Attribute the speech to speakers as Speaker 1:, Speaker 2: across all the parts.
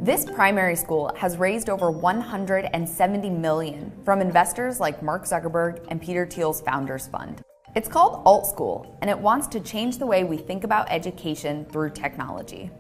Speaker 1: This primary school has raised over $170 million from investors like Mark Zuckerberg and Peter Thiel's Founders Fund. It's called Altschool, and it wants to change the way we think about education through technology.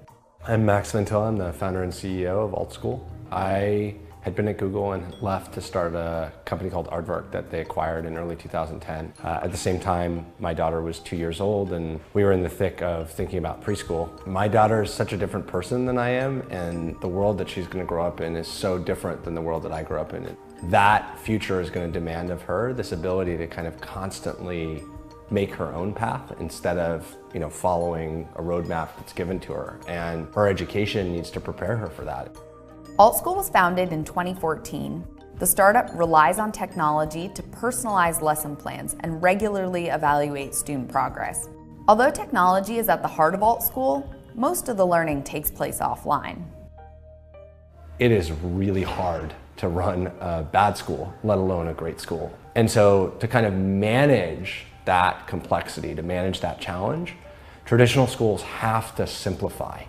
Speaker 2: I'm Max Ventilla. I'm the founder and CEO of Altschool. I had been at Google and left to start a company called Aardvark that they acquired in early 2010. At the same time, my daughter was 2 years old and we were in the thick of thinking about preschool. My daughter is such a different person than I am, and the world that she's going to grow up in is so different than the world that I grew up in. That future is going to demand of her this ability to kind of constantly make her own path instead of, following a roadmap that's given to her. And her education needs to prepare her for that.
Speaker 1: Altschool was founded in 2014. The startup relies on technology to personalize lesson plans and regularly evaluate student progress. Although technology is at the heart of Altschool, most of the learning takes place offline.
Speaker 2: It is really hard to run a bad school, let alone a great school. And so to kind of manage that complexity, to manage that challenge, traditional schools have to simplify.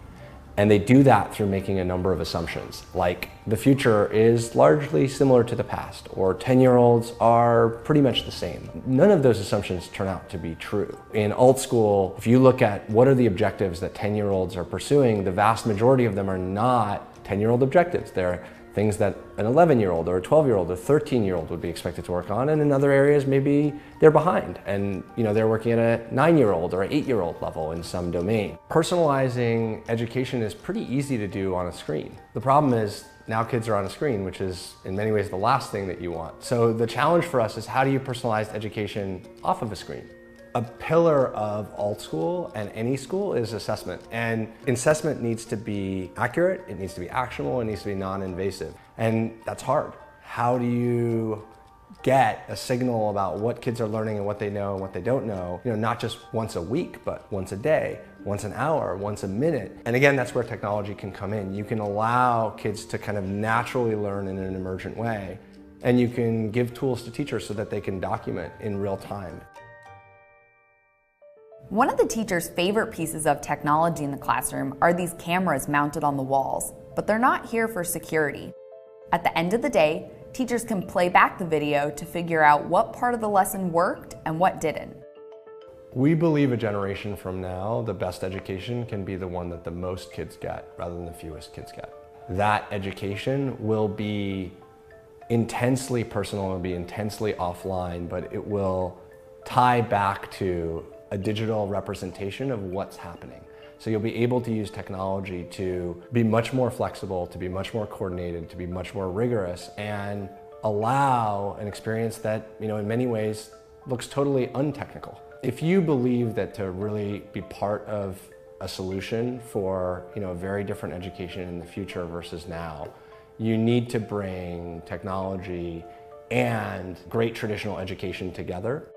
Speaker 2: And they do that through making a number of assumptions, like the future is largely similar to the past, or 10-year-olds are pretty much the same. None of those assumptions turn out to be true. In Altschool, if you look at what are the objectives that 10-year-olds are pursuing, the vast majority of them are not 10-year-old objectives. They're things that an 11-year-old or a 12-year-old or 13-year-old would be expected to work on, and in other areas maybe they're behind and they're working at a 9-year-old or an 8-year-old level in some domain. Personalizing education is pretty easy to do on a screen. The problem is now kids are on a screen, which is in many ways the last thing that you want. So the challenge for us is, how do you personalize education off of a screen? A pillar of Altschool and any school is assessment. And assessment needs to be accurate, it needs to be actionable, it needs to be non-invasive. And that's hard. How do you get a signal about what kids are learning and what they know and what they don't know, not just once a week, but once a day, once an hour, once a minute? And again, that's where technology can come in. You can allow kids to kind of naturally learn in an emergent way, and you can give tools to teachers so that they can document in real time.
Speaker 1: One of the teachers' favorite pieces of technology in the classroom are these cameras mounted on the walls, but they're not here for security. At the end of the day, teachers can play back the video to figure out what part of the lesson worked and what didn't.
Speaker 2: We believe a generation from now, the best education can be the one that the most kids get rather than the fewest kids get. That education will be intensely personal, it will be intensely offline, but it will tie back to a digital representation of what's happening. So you'll be able to use technology to be much more flexible, to be much more coordinated, to be much more rigorous, and allow an experience that, in many ways looks totally untechnical. If you believe that to really be part of a solution for, a very different education in the future versus now, you need to bring technology and great traditional education together.